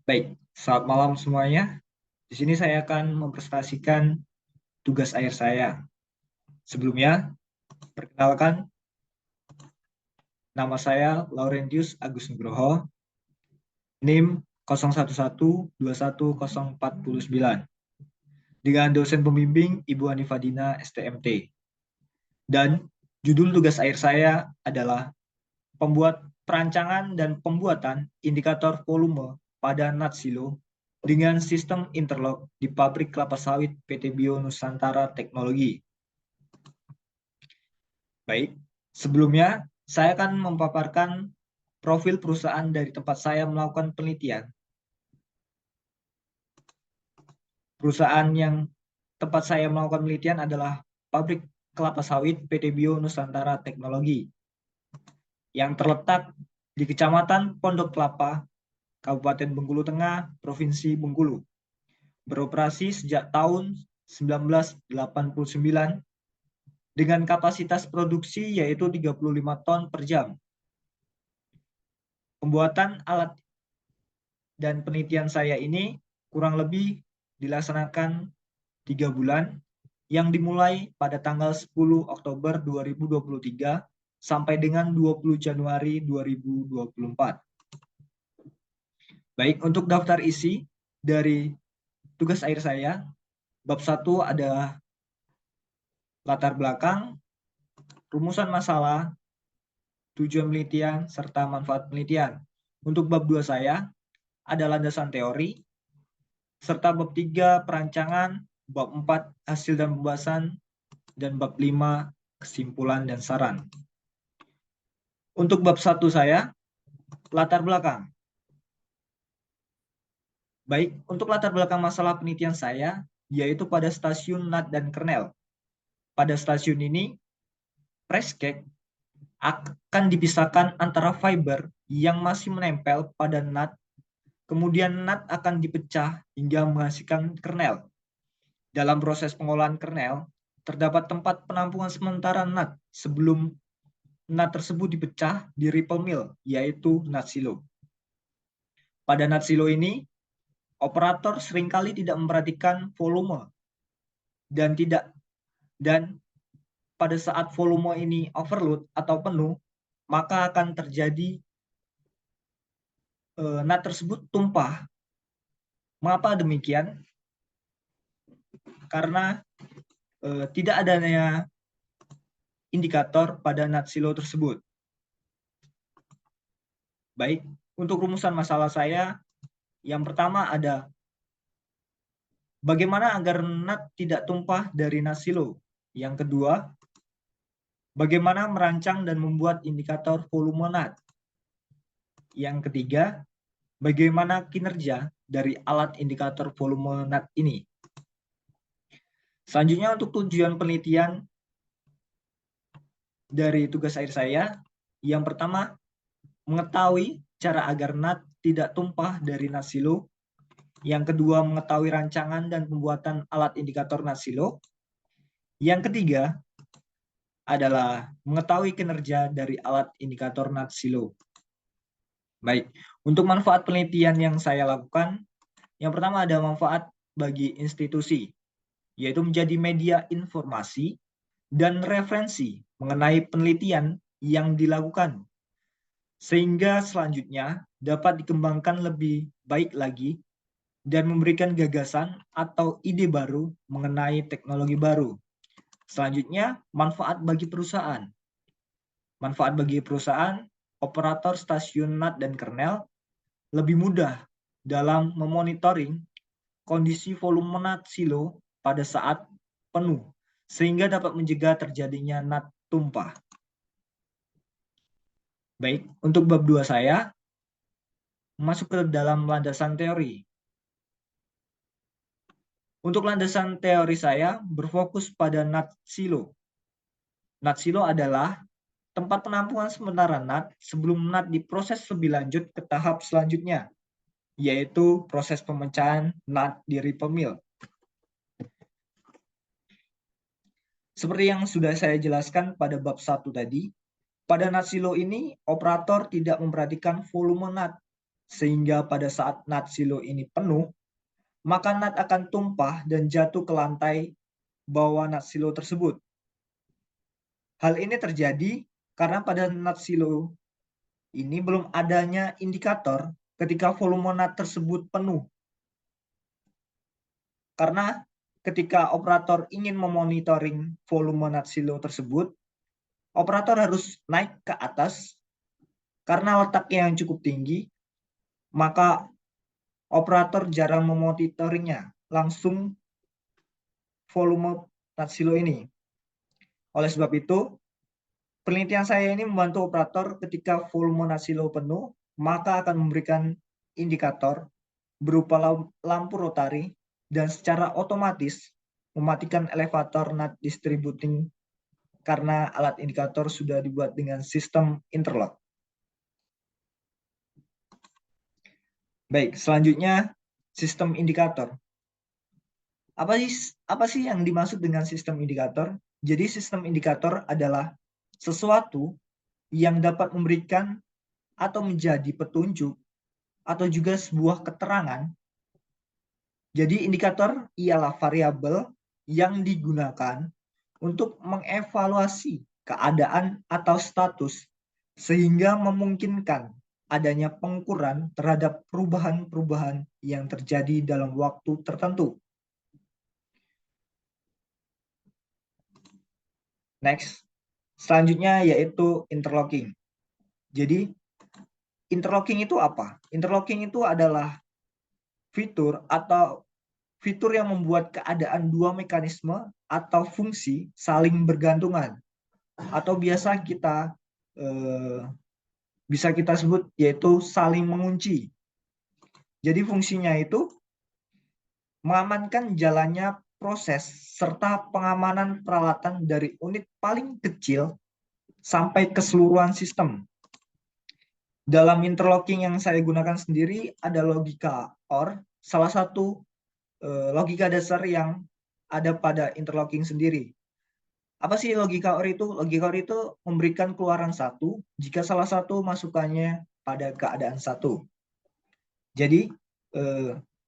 Baik, selamat malam semuanya. Di sini saya akan mempresentasikan tugas akhir saya. Sebelumnya, perkenalkan, nama saya Laurentius Agus Nugroho, NIM 01121049, dengan dosen pembimbing Ibu Hanifadina STMT. Dan judul tugas akhir saya adalah pembuat perancangan dan pembuatan indikator volume pada Natsilo dengan sistem interlock di pabrik kelapa sawit PT Bio Nusantara Teknologi. Baik, sebelumnya saya akan memaparkan profil perusahaan dari tempat saya melakukan penelitian. Perusahaan yang tempat saya melakukan penelitian adalah pabrik kelapa sawit PT Bio Nusantara Teknologi yang terletak di Kecamatan Pondok Kelapa, Kabupaten Bengkulu Tengah, Provinsi Bengkulu. Beroperasi sejak tahun 1989 dengan kapasitas produksi yaitu 35 ton per jam. Pembuatan alat dan penelitian saya ini kurang lebih dilaksanakan 3 bulan yang dimulai pada tanggal 10 Oktober 2023 sampai dengan 20 Januari 2024. Baik, untuk daftar isi dari tugas akhir saya, bab 1 ada latar belakang, rumusan masalah, tujuan penelitian, serta manfaat penelitian. Untuk bab 2 saya ada landasan teori, serta bab 3 perancangan, bab 4 hasil dan pembahasan, dan bab 5 kesimpulan dan saran. Untuk bab 1 saya, latar belakang. Baik, untuk latar belakang masalah penelitian saya, yaitu pada stasiun NAT dan kernel. Pada stasiun ini, press cake akan dipisahkan antara fiber yang masih menempel pada NAT, kemudian NAT akan dipecah hingga menghasilkan kernel. Dalam proses pengolahan kernel, terdapat tempat penampungan sementara NAT sebelum NAT tersebut dipecah di ripple mill, yaitu NAT silo. Pada NAT silo ini, operator seringkali tidak memperhatikan volume dan pada saat volume ini overload atau penuh, maka akan terjadi NAT tersebut tumpah. Mengapa demikian? Karena tidak adanya indikator pada NAT silo tersebut. Baik, untuk rumusan masalah saya, yang pertama ada bagaimana agar NAT tidak tumpah dari NAT silo. Yang kedua, bagaimana merancang dan membuat indikator volume NAT. Yang ketiga, bagaimana kinerja dari alat indikator volume NAT ini. Selanjutnya untuk tujuan penelitian dari tugas akhir saya, yang pertama, mengetahui cara agar NAT tidak tumpah dari NAT silo. Yang kedua, mengetahui rancangan dan pembuatan alat indikator NAT silo. Yang ketiga adalah mengetahui kinerja dari alat indikator NAT silo. Baik, untuk manfaat penelitian yang saya lakukan, yang pertama ada manfaat bagi institusi, yaitu menjadi media informasi dan referensi mengenai penelitian yang dilakukan, sehingga selanjutnya dapat dikembangkan lebih baik lagi dan memberikan gagasan atau ide baru mengenai teknologi baru. Selanjutnya, manfaat bagi perusahaan. Manfaat bagi perusahaan, operator stasiun NAT dan kernel lebih mudah dalam memonitoring kondisi volume NAT silo pada saat penuh, sehingga dapat mencegah terjadinya NAT tumpah. Baik, untuk bab 2 saya, masuk ke dalam landasan teori. Untuk landasan teori saya berfokus pada NAT silo. NAT silo adalah tempat penampungan sementara NAT sebelum NAT diproses lebih lanjut ke tahap selanjutnya, yaitu proses pemecahan NAT di ripple mill. Seperti yang sudah saya jelaskan pada bab 1 tadi, pada NAT silo ini operator tidak memperhatikan volume NAT sehingga pada saat nat silo ini penuh, maka nat akan tumpah dan jatuh ke lantai bawah nat silo tersebut. Hal ini terjadi karena pada nat silo ini belum adanya indikator ketika volume nat tersebut penuh. Karena ketika operator ingin memonitoring volume nat silo tersebut, operator harus naik ke atas karena letaknya yang cukup tinggi, maka operator jarang memonitoringnya langsung volume nat silo ini. Oleh sebab itu, penelitian saya ini membantu operator ketika volume nat silo penuh, maka akan memberikan indikator berupa lampu rotari dan secara otomatis mematikan elevator nat distributing karena alat indikator sudah dibuat dengan sistem interlock. Baik, selanjutnya sistem indikator. Apa sih yang dimaksud dengan sistem indikator? Jadi sistem indikator adalah sesuatu yang dapat memberikan atau menjadi petunjuk atau juga sebuah keterangan. Jadi indikator ialah variabel yang digunakan untuk mengevaluasi keadaan atau status sehingga memungkinkan adanya pengukuran terhadap perubahan-perubahan yang terjadi dalam waktu tertentu. Next, selanjutnya yaitu interlocking. Jadi interlocking itu apa? Interlocking itu adalah fitur yang membuat keadaan dua mekanisme atau fungsi saling bergantungan, atau biasa bisa kita sebut yaitu saling mengunci. Jadi fungsinya itu mengamankan jalannya proses serta pengamanan peralatan dari unit paling kecil sampai keseluruhan sistem. Dalam interlocking yang saya gunakan sendiri ada logika OR, salah satu logika dasar yang ada pada interlocking sendiri. Apa sih logika OR itu? Logika OR itu memberikan keluaran satu jika salah satu masukannya pada keadaan satu. Jadi,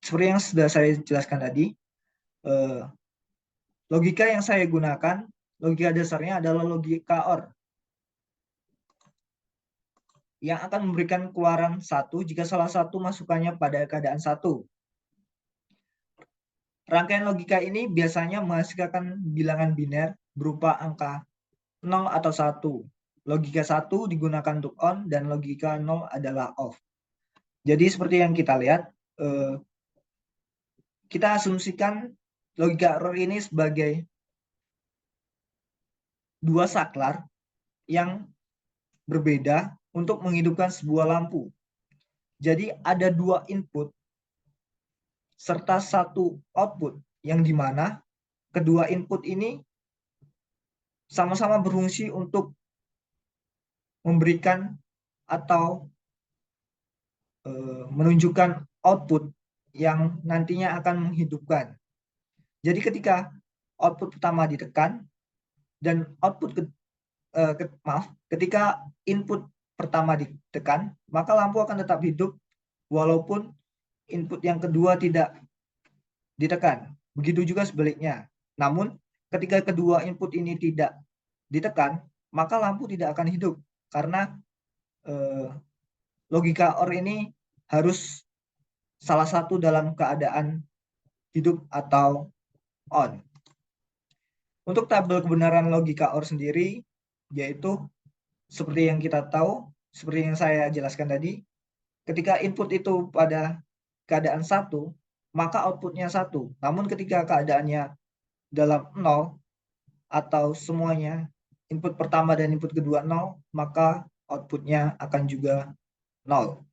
seperti yang sudah saya jelaskan tadi, logika yang saya gunakan, logika dasarnya adalah logika OR, yang akan memberikan keluaran satu jika salah satu masukannya pada keadaan satu. Rangkaian logika ini biasanya menghasilkan bilangan biner berupa angka 0 atau 1. Logika 1 digunakan untuk on dan logika 0 adalah off. Jadi seperti yang kita lihat, kita asumsikan logika OR ini sebagai dua saklar yang berbeda untuk menghidupkan sebuah lampu. Jadi ada dua input serta satu output yang dimana kedua input ini sama-sama berfungsi untuk memberikan atau menunjukkan output yang nantinya akan menghidupkan. Jadi ketika output pertama ditekan dan ketika input pertama ditekan, maka lampu akan tetap hidup walaupun input yang kedua tidak ditekan. Begitu juga sebaliknya. Namun ketika kedua input ini tidak ditekan, maka lampu tidak akan hidup karena logika OR ini harus salah satu dalam keadaan hidup atau on. Untuk tabel kebenaran logika OR sendiri, yaitu seperti yang kita tahu, seperti yang saya jelaskan tadi, ketika input itu pada keadaan 1, maka outputnya 1. Namun ketika keadaannya dalam 0, atau semuanya input pertama dan input kedua 0, maka outputnya akan juga 0.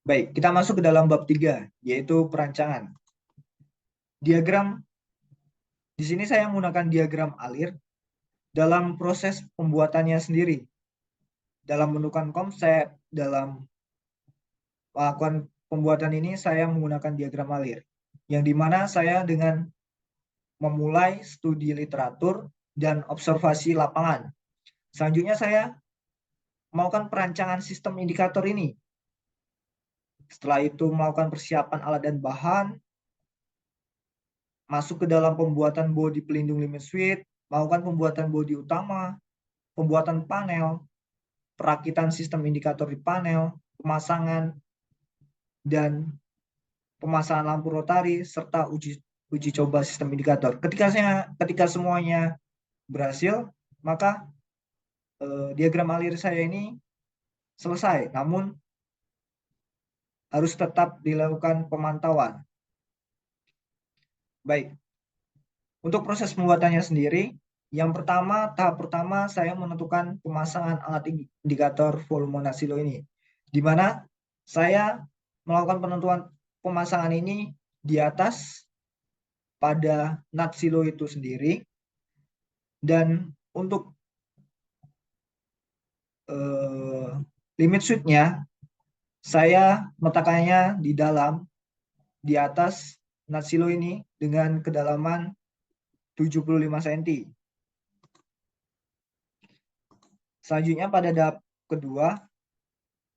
Baik, kita masuk ke dalam bab 3, yaitu perancangan. Diagram, di sini saya menggunakan diagram alir dalam proses pembuatannya sendiri. Dalam menentukan konsep, dalam melakukan pembuatan ini, saya menggunakan diagram alir. Yang dimana saya dengan memulai studi literatur dan observasi lapangan. Selanjutnya saya melakukan perancangan sistem indikator ini. Setelah itu melakukan persiapan alat dan bahan, masuk ke dalam pembuatan bodi pelindung limit switch, melakukan pembuatan bodi utama, pembuatan panel, perakitan sistem indikator di panel, pemasangan dan pemasangan lampu rotari serta uji coba sistem indikator. Ketika semuanya berhasil, maka diagram alir saya ini selesai. Namun harus tetap dilakukan pemantauan. Baik. Untuk proses pembuatannya sendiri, tahap pertama saya menentukan pemasangan alat indikator volume NAT-silo ini, di mana saya melakukan penentuan pemasangan ini di atas pada NAT-silo itu sendiri, dan untuk limit switch-nya saya meletakkannya di atas NAT-silo ini dengan kedalaman 75 cm. Selanjutnya pada tahap kedua,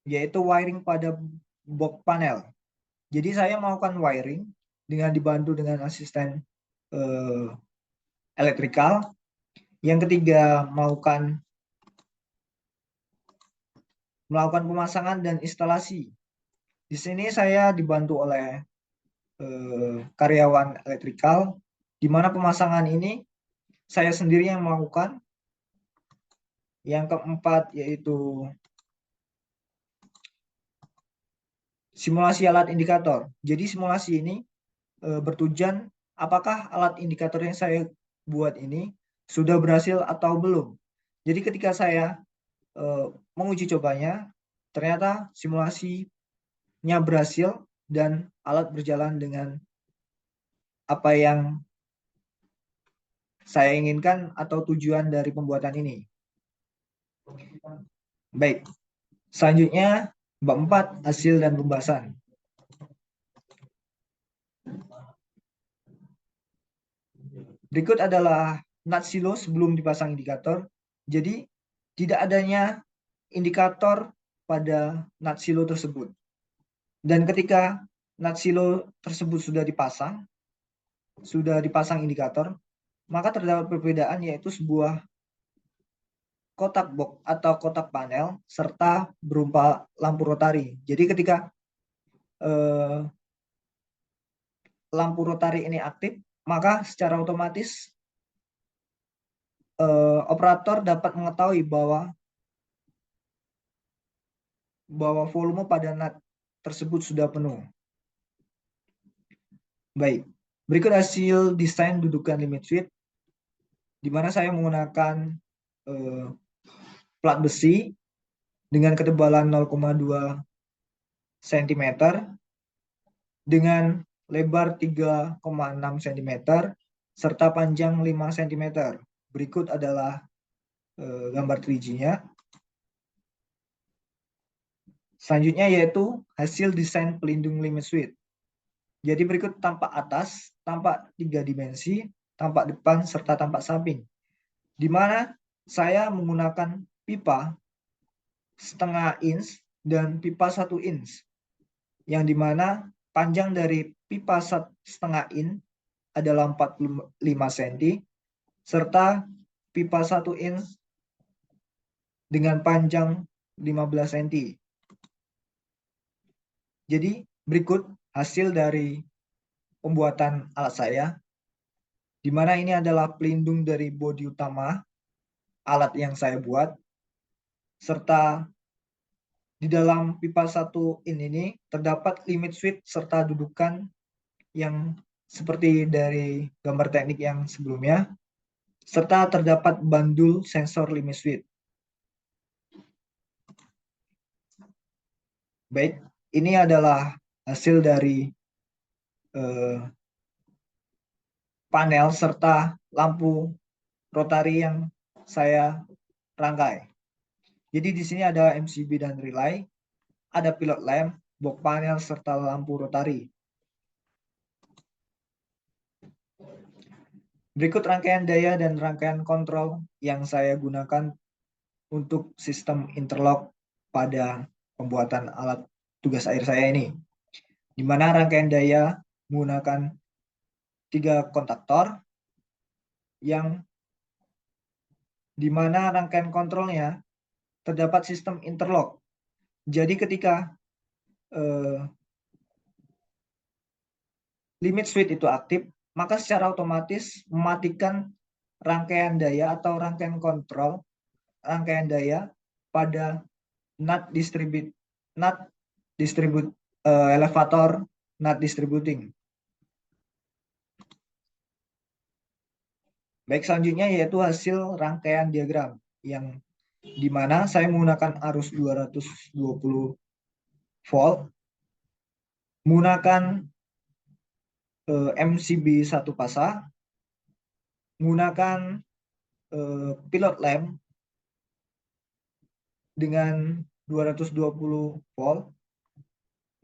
yaitu wiring pada box panel. Jadi saya melakukan wiring dengan dibantu dengan asisten elektrikal. Yang ketiga, melakukan pemasangan dan instalasi. Di sini saya dibantu oleh karyawan elektrikal, di mana pemasangan ini saya sendiri yang melakukan. Yang keempat yaitu simulasi alat indikator. Jadi simulasi ini bertujuan apakah alat indikator yang saya buat ini sudah berhasil atau belum. Jadi ketika saya menguji cobanya, ternyata simulasinya berhasil dan alat berjalan dengan apa yang saya inginkan atau tujuan dari pembuatan ini. Baik, selanjutnya bab 4, hasil dan pembahasan. Berikut adalah NAT-silo sebelum dipasang indikator. Jadi tidak adanya indikator pada NAT-silo tersebut. Dan ketika NAT-silo tersebut sudah dipasang indikator, maka terdapat perbedaan yaitu sebuah kotak box atau kotak panel serta berupa lampu rotari. Jadi ketika lampu rotari ini aktif, maka secara otomatis operator dapat mengetahui bahwa volume pada NAT tersebut sudah penuh. Baik, berikut hasil desain dudukan limit switch, di mana saya menggunakan plat besi dengan ketebalan 0,2 cm dengan lebar 3,6 cm serta panjang 5 cm. Berikut adalah gambar 3G-nya. Selanjutnya yaitu hasil desain pelindung limit switch. Jadi berikut tampak atas, tampak 3 dimensi, tampak depan, serta tampak samping. Di mana saya menggunakan pipa setengah inch dan pipa 1 inch. Yang dimana panjang dari pipa setengah inch adalah 45 cm, serta pipa 1 inch dengan panjang 15 cm. Jadi berikut hasil dari pembuatan alat saya, di mana ini adalah pelindung dari bodi utama alat yang saya buat, serta di dalam pipa 1 in ini terdapat limit switch serta dudukan yang seperti dari gambar teknik yang sebelumnya, serta terdapat bandul sensor limit switch. Baik, ini adalah hasil dari panel serta lampu rotari yang saya rangkai. Jadi di sini ada MCB dan relay, ada pilot lamp, box panel serta lampu rotari. Berikut rangkaian daya dan rangkaian kontrol yang saya gunakan untuk sistem interlock pada pembuatan alat tugas air saya ini, di mana rangkaian daya menggunakan 3 kontaktor yang di mana rangkaian kontrolnya terdapat sistem interlock. Jadi ketika limit switch itu aktif, maka secara otomatis mematikan rangkaian daya atau rangkaian kontrol rangkaian daya pada elevator NUT distributing. Baik, selanjutnya yaitu hasil rangkaian diagram yang di mana saya menggunakan arus 220 volt menggunakan MCB 1 pasang, menggunakan pilot lamp dengan 220 volt,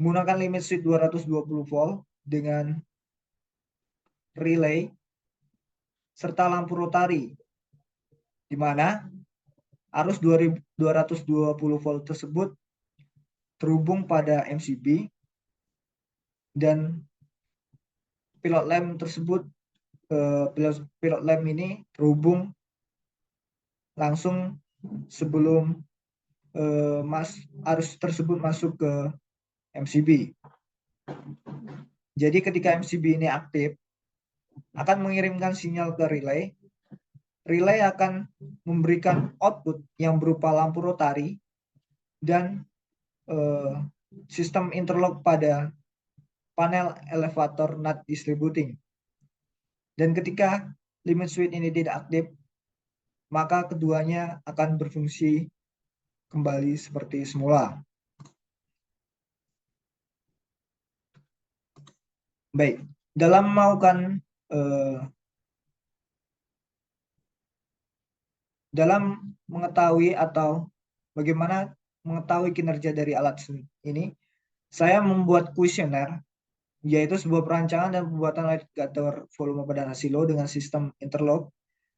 menggunakan limit switch 220 volt dengan relay serta lampu rotari, di mana arus 220 volt tersebut terhubung pada MCB dan pilot lamp tersebut pilot lamp ini terhubung langsung sebelum arus tersebut masuk ke MCB. Jadi ketika MCB ini aktif akan mengirimkan sinyal ke relay. Relay akan memberikan output yang berupa lampu rotari dan sistem interlock pada panel elevator NUT distributing. Dan ketika limit switch ini tidak aktif, maka keduanya akan berfungsi kembali seperti semula. Baik, dalam melakukan dalam mengetahui atau bagaimana mengetahui kinerja dari alat ini, saya membuat kuesioner, yaitu sebuah perancangan dan pembuatan indikator volume pada silo dengan sistem interlock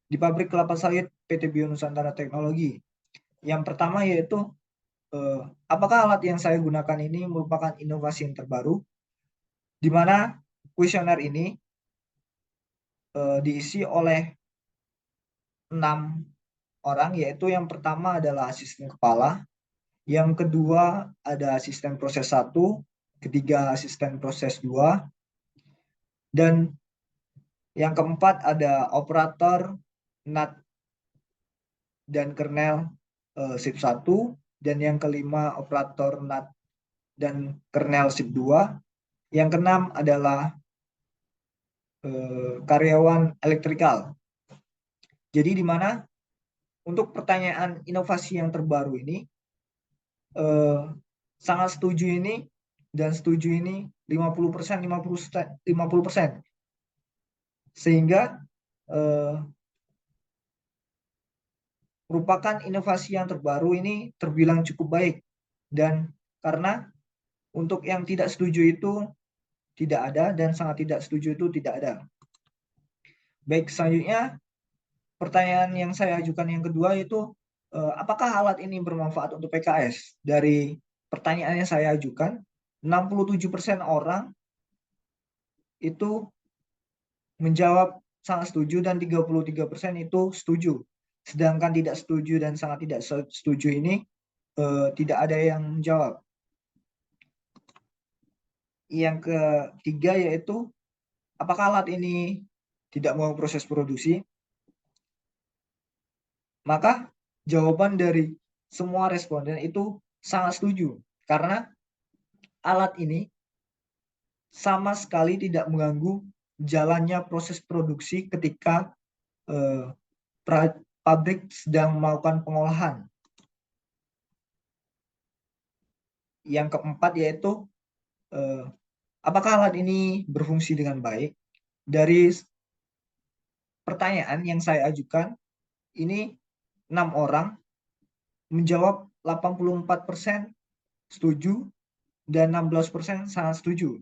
di pabrik kelapa sawit PT Bio Nusantara Teknologi. Yang pertama yaitu apakah alat yang saya gunakan ini merupakan inovasi yang terbaru, di mana kuesioner ini diisi oleh 6 orang, yaitu yang pertama adalah asisten kepala, yang kedua ada asisten proses 1, ketiga asisten proses 2, dan yang keempat ada operator NUT dan kernel SIP 1, dan yang kelima operator NUT dan kernel SIP 2. Yang keenam adalah karyawan elektrikal. Jadi di mana untuk pertanyaan inovasi yang terbaru ini sangat setuju ini dan setuju ini 50%, 50%. Sehingga merupakan inovasi yang terbaru ini terbilang cukup baik. Dan karena untuk yang tidak setuju itu tidak ada dan sangat tidak setuju itu tidak ada. Baik, selanjutnya pertanyaan yang saya ajukan yang kedua yaitu apakah alat ini bermanfaat untuk PKS? Dari pertanyaan yang saya ajukan, 67% orang itu menjawab sangat setuju dan 33% itu setuju. Sedangkan tidak setuju dan sangat tidak setuju ini tidak ada yang menjawab. Yang ketiga yaitu apakah alat ini tidak mau proses produksi? Maka jawaban dari semua responden itu sangat setuju karena alat ini sama sekali tidak mengganggu jalannya proses produksi ketika pabrik sedang melakukan pengolahan. Yang keempat yaitu apakah alat ini berfungsi dengan baik? Dari pertanyaan yang saya ajukan, ini 6 orang menjawab 84% setuju dan 16% sangat setuju.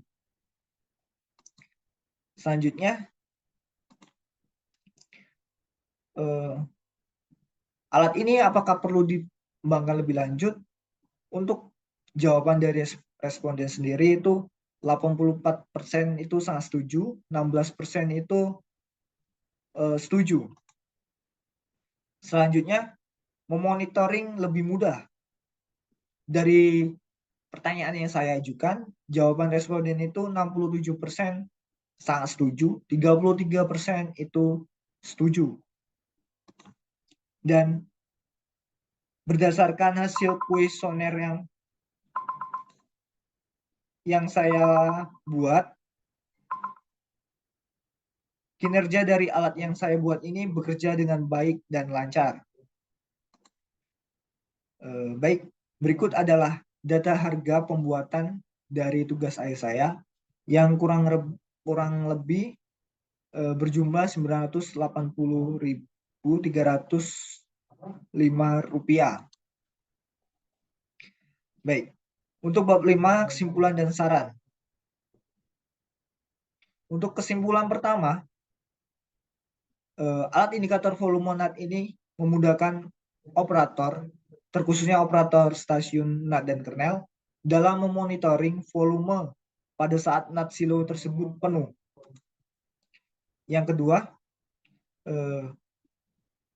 Selanjutnya, Alat ini apakah perlu dikembangkan lebih lanjut? Untuk jawaban dari responden sendiri itu 84% itu sangat setuju, 16% itu setuju. Selanjutnya, memonitoring lebih mudah. Dari pertanyaan yang saya ajukan, jawaban responden itu 67% sangat setuju, 33% itu setuju. Dan berdasarkan hasil kuesioner yang saya buat, kinerja dari alat yang saya buat ini bekerja dengan baik dan lancar. Baik, berikut adalah data harga pembuatan dari tugas akhir saya yang kurang lebih berjumlah Rp980.305. Baik, untuk bab 5 kesimpulan dan saran. Untuk kesimpulan pertama, alat indikator volume NAT ini memudahkan operator, terkhususnya operator stasiun NAT dan kernel, dalam memonitoring volume pada saat NAT silo tersebut penuh. Yang kedua,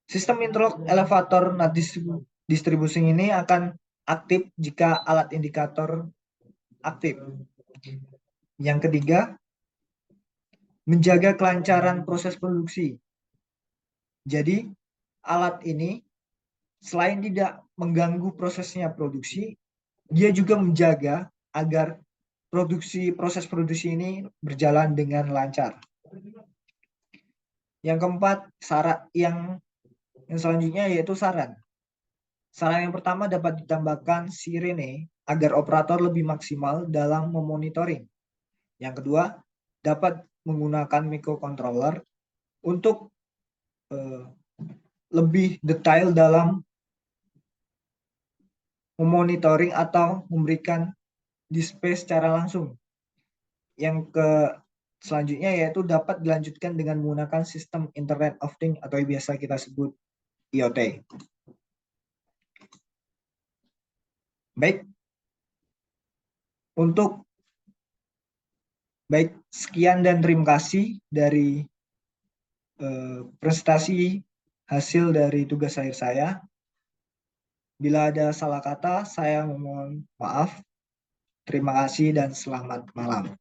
sistem interlock elevator NAT distribusi ini akan aktif jika alat indikator aktif. Yang ketiga, menjaga kelancaran proses produksi. Jadi, alat ini selain tidak mengganggu prosesnya produksi, dia juga menjaga agar proses produksi ini berjalan dengan lancar. Yang keempat, yang selanjutnya yaitu saran. Saran yang pertama dapat ditambahkan sirene agar operator lebih maksimal dalam memonitoring. Yang kedua, dapat menggunakan microcontroller untuk lebih detail dalam memonitoring atau memberikan display secara langsung. Yang selanjutnya yaitu dapat dilanjutkan dengan menggunakan sistem Internet of Things atau biasa kita sebut IoT. Baik, sekian dan terima kasih dari presentasi hasil dari tugas akhir saya. Bila ada salah kata, saya mohon maaf. Terima kasih dan selamat malam.